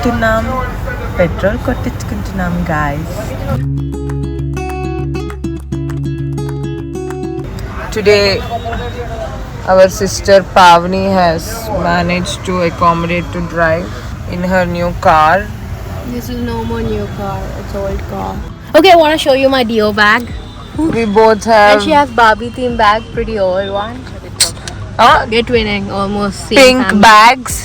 వెళ్తున్నాం, పెట్రోల్ కొట్టించుకుంటున్నాం guys. Today our sister Pavni has managed to accommodate to drive in her new car. This is no more new car, it's old car. Okay, I want to show you my Dio bag. We both have And she has Barbie theme bag, pretty old one. We're twinning, almost same pink family. bags.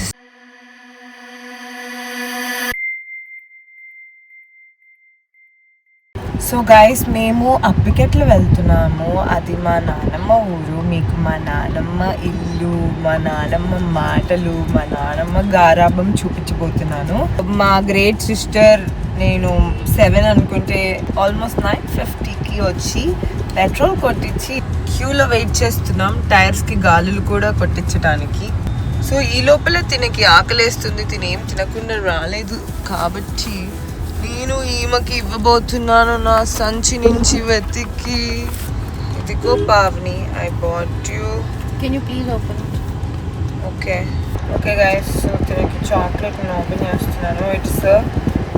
So guys మేము అప్పికెట్లు వెళ్తున్నాము. అది మా నానమ్మ ఊరు. మీకు మా నానమ్మ ఇల్లు, మా నానమ్మ మాటలు, మా నానమ్మ గారాబం చూపించబోతున్నాను. మా గ్రేట్ సిస్టర్ నేను 7 అనుకుంటే ఆల్మోస్ట్ 9:50కి వచ్చి పెట్రోల్ కొట్టించి క్యూలో వెయిట్ చేస్తున్నాం టైర్స్కి గాలులు కూడా కొట్టించడానికి. సో ఈ లోపల తినకి ఆకలేస్తుంది, తినేం తినకుండా రాలేదు కాబట్టి నేను ఈమెకి ఇవ్వబోతున్నాను నా సంచి నుంచి వెతికి. ఇదిగో Pavani, I bought you. Can you please open it? Okay guys, so తినకి చాక్లెట్ ఓపెన్ చేస్తున్నాను. It's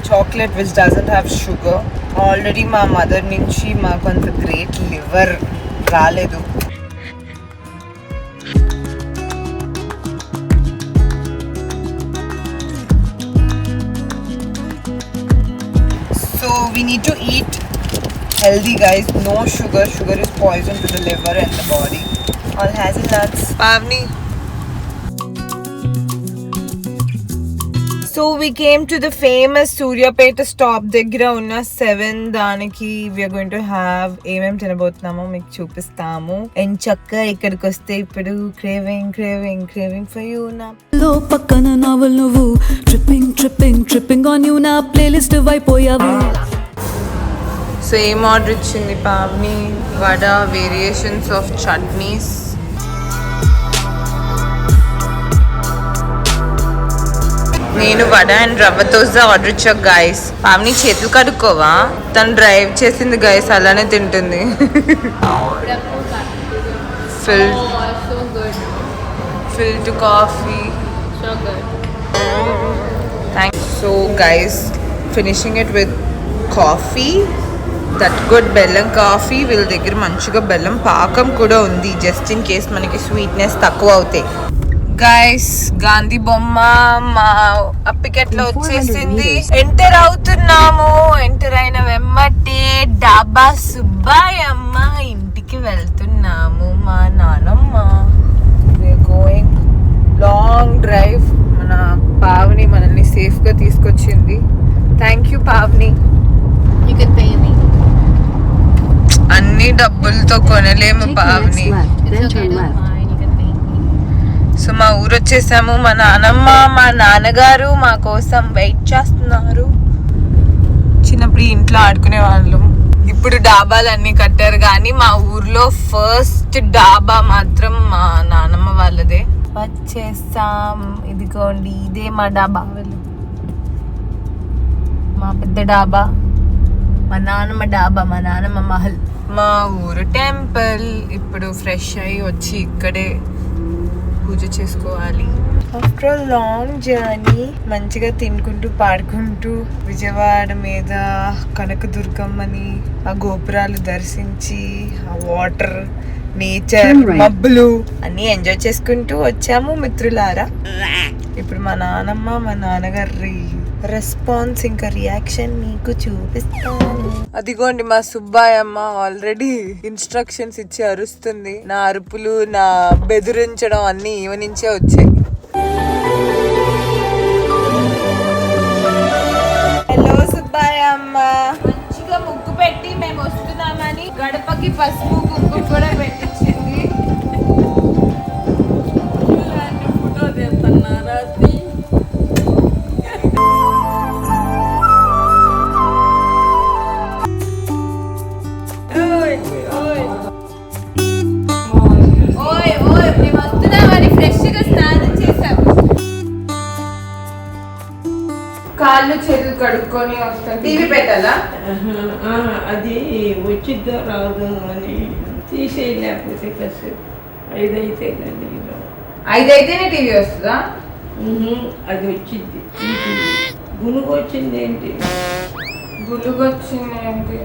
chocolate which doesn't have sugar. Already మా మదర్ నుంచి మాకు అంత గ్రేట్ లివర్ రాలేదు. So we need to eat healthy guys, no sugar. Sugar is poison to the liver and the body. All hazelnuts. Pavni. So we came to the famous Suryapeta stop దగ్గర ఉన్న 7 దానికి we are going to have ఏమేం తినబోతున్నామో మీకు చూపిస్తాము. ఎంచక్క ఇక్కడికి వస్తే ఇప్పుడు craving for you నా లో పక్కన నవల్ నువ్వు ట్రిప్పింగ్ ఆన్ యు నా ప్లేలిస్ట్ వైపోయావు. సో ఏం ఆర్డర్ ఇచ్చింది Pavani? Vada, variations of chutneys. నేను వడ అండ్ రవ్వ దోశ ఆర్డర్ ఇచ్చా గైస్. పావని చేతులు కడుక్కోవా? తను డ్రైవ్ చేసింది గైస్, అలానే తింటుంది. Filter coffee. So good. Thanks. So guys, finishing it with coffee. That good బెల్లం కాఫీ. వీళ్ళ దగ్గర మంచిగా బెల్లం పాకం కూడా ఉంది, జస్ట్ ఇన్ కేస్ మనకి స్వీట్నెస్ తక్కువ అవుతాయి. గైస్, గాంధీ బొమ్మ మా అప్పికెట్లో వచ్చేసింది. ఎంటర్ అవుతున్నాము. ఎంటర్ అయిన వెమ్మటే డాబా సుబ్బాయమ్మ ఇంటికి వెళ్తున్నాము. మా నానమ్మ గోయింగ్ లాంగ్ డ్రైవ్. మన పావని మనల్ని సేఫ్ గా తీసుకొచ్చింది. Thank you Pavani. You can pay me. అన్ని డబ్బులతో కొనలేము Pavani. It's okay, don't mind. You can pay me. So మా ఊరు వచ్చేసాము. మా నానమ్మ, మా నాన్నగారు మా కోసం వెయిట్ చేస్తున్నారు. చిన్నప్పుడు ఇంట్లో ఆడుకునే వాళ్ళం. ఇప్పుడు డాబాలు అన్ని కట్టారు, కానీ మా ఊర్లో ఫస్ట్ డాబా మాత్రం మా నానమ్మ వాళ్ళదే. వచ్చేసాం. ఇదిగోండి, ఇదే మా డాబా. మా పెద్ద డాబా, మా నాన్నమ్మ డాబా, మా నాన్నమ్మ మహల్. మా ఊరు టెంపుల్. ఇప్పుడు ఫ్రెష్ అయ్యి వచ్చి ఇక్కడే పూజ చేసుకోవాలి. ఆఫ్టర్ లాంగ్ జర్నీ మంచిగా తినుకుంటూ పాడుకుంటూ విజయవాడ మీద కనకదుర్గమ్మని, ఆ గోపురాలు దర్శించి, ఆ వాటర్, నేచర్, మబ్బులు అన్ని ఎంజాయ్ చేసుకుంటూ వచ్చాము మిత్రులారా. ఇప్పుడు మా నానమ్మ, మా నాన్నగారి రెస్పాన్స్, ఇంకా రియాక్షన్ మీకు చూపిస్తాను. అదిగోండి మా సుబ్బాయమ్మ ఆల్రెడీ ఇన్స్ట్రక్షన్స్ ఇచ్చి అరుస్తుంది. నా అరుపులు, నా బెదిరించడం అన్ని ఈమె నుంచే వచ్చాయి. హలో సుబ్బాయమ్మ. మంచిగా ముగ్గు పెట్టి మేము వస్తున్నామని గడపకి పసుపు కుంకుమ కూడా పెట్టించింది. ఫోటో తీస్తున్నారా? కాళ్ళు చేతులు కడుక్కొని వస్తాను. టీవీ పెట్టాలా? అది వచ్చిద్దో రాదు అని తీసేయలేకపోతే కాసేపు 5 అయితేనే టీవీ వస్తుందా? అది వచ్చిద్ది. గునుగు వచ్చింది ఏంటి? గులుగొచ్చింది ఏంటి?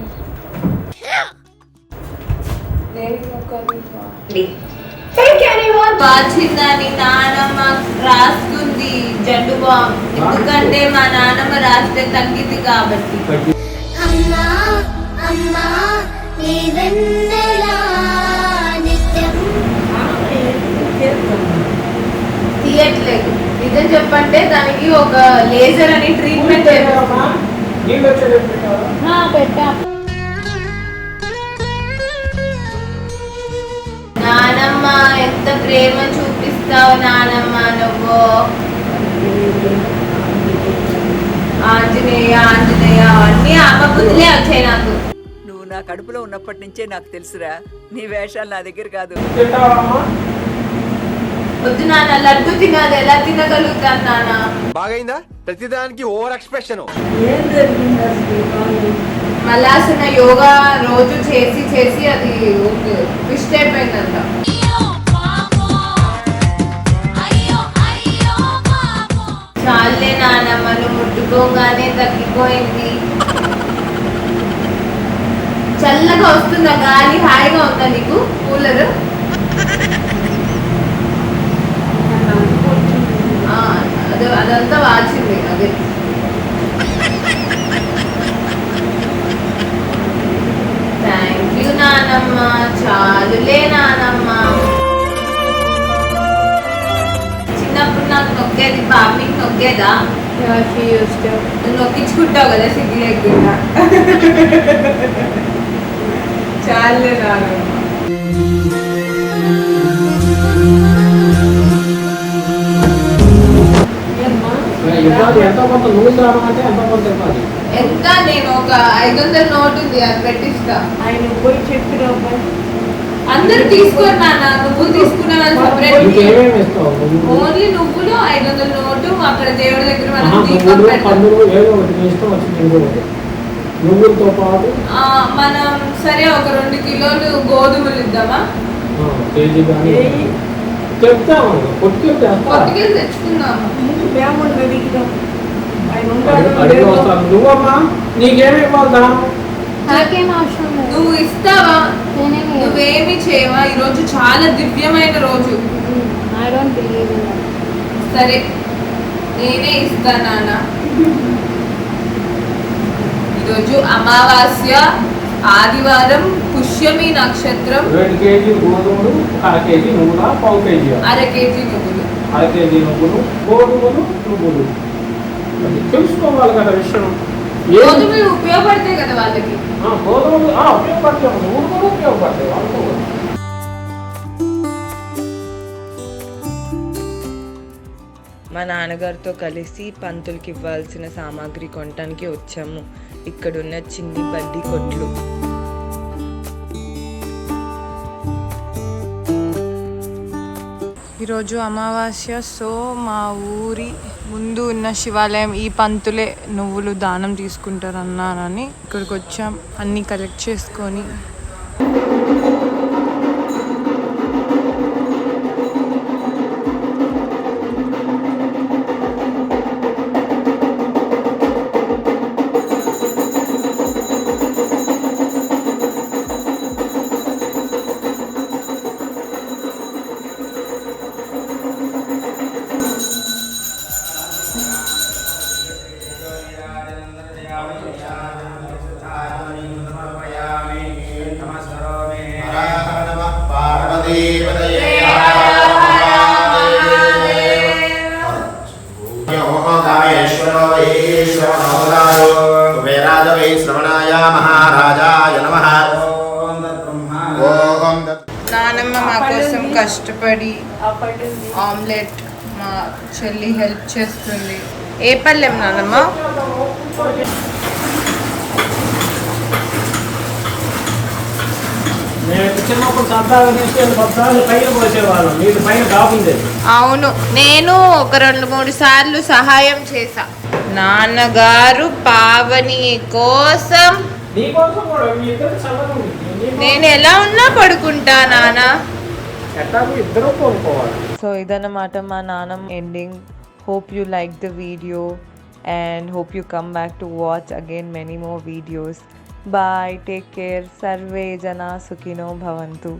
వాచిందని నానమ్మ రాస్తుంది జండు బామ్, ఎందుకంటే మా నానమ్మ రాస్తే తగ్గింది కాబట్టి. అమ్మా అమ్మా నీ వెన్నెలా నిత్యం తీయట్లేదు. నిజం చెప్పంటే దానికి ఒక లేజర్ అని ట్రీట్మెంట్ పెట్టా. నానమ్మ ఎంత ప్రేమ చూపిస్తావు నానమ్మ నువ్వు. ఆంజనేయ ఆంజనేయ అన్ని అమ్మ బుద్ధులే వచ్చాయి నాకు. నువ్వు నా కడుపులో ఉన్నప్పటి నుంచే నాకు తెలుసురా, నీ వేషాలు నా దగ్గర కాదు. వద్దు నాన్న, లడ్డు తినాలి, ఎలా తినగలుగుతాను నాన్న? బాగైందా? ప్రతిదానికి ఓవర్ ఎక్స్ప్రెషన్. ఏం జరిగింది అసలు? మలాసన యోగా రోజు చేసి చేసి అది ట్విస్ట్ అయిపోయిందంట. చాలే నానమ్మ, నువ్వు ముట్టుకోగానే తగ్గిపోయింది. చల్లగా వస్తుందా గాలి? హాయిగా ఉందా నీకు కూలర్? అదంతా వాచింది అదే. థ్యాంక్ యూ నానమ్మ, చాలులే నానమ్మ. చిన్నప్పుడు నాకు నొక్కేది, పాపికి నొక్కేదా? నువ్వు నొక్కించుకుంటావు కదా సిగ్గు లేకుండా. చాలులే నానమ్మ. ఎంత? నేను ఒక 500 నోట్ ఉంది, అది పెట్టిస్తా. ఆయన పోయి చెప్పిన అందరు తీసుకోరు నాన్న, నువ్వు తీసుకునే వాళ్ళు సపరేట్. ఓన్లీ నువ్వులు 500 నోటు అక్కడ దేవుడి దగ్గర మనం దీపం పెడతాం. మనం సరే ఒక 2 కిలోలు గోధుమలు ఇద్దామా? పట్టుకెళ్ళి తెచ్చుకుందాము. నాకేం అవసరం లేదు. నువ్వు ఇస్తావా? నువ్వేమి చేయవా? ఈ రోజు చాలా దివ్యమైన రోజు. I don't believe in that. సరే నేనే ఇస్తా నాన్న. ఈరోజు అమావాస్య, ఆదివారం, పుష్యమి నక్షత్రం. 2 కేజీ గోధుమలు, 1/2 కేజీ నువ్వుల, 1/2 కేజీ 1/2 కేజీ నువ్వులు, 1/2 కేజీ నువ్వులు, గోధుమలు, నువ్వులు. తెలుసుకోవాలి కదా విషయం. గోధుమలు ఉపయోగపడతాయి కదా వాళ్ళకి. గోధుమలు ఉపయోగపడతాయి, నువ్వులు కూడా ఉపయోగపడతాయి వాళ్ళకు. మా నాన్నగారితో కలిసి పంతులకి ఇవ్వాల్సిన సామాగ్రి కొనటానికి వచ్చాము. ఇక్కడున్న చిన్ని బడ్డీ కొట్లు. ఈరోజు అమావాస్య, సో మా ఊరి ముందు ఉన్న శివాలయం ఈ పంతులే నువ్వులు దానం తీసుకుంటారన్నానని ఇక్కడికి వచ్చాం అన్నీ కలెక్ట్ చేసుకొని. నానమ్మ మా కోసం కష్టపడి ఆమ్లెట్ మా చెల్లి హెల్ప్ చేస్తుంది. ఏ పల్లెం నానమ్మ? అవును, నేను ఒక 2-3 సార్లు సహాయం చేశా. నాన్నగారు పావని కోసం నేను ఎలా ఉన్నా పడుకుంటా నాన్న. సో ఇదన్నమాట మా నాన్నమ్మ ending. Hope you like the video. and hope you come back to watch again many more videos. Bye, take care, sarve jana sukhino bhavantu.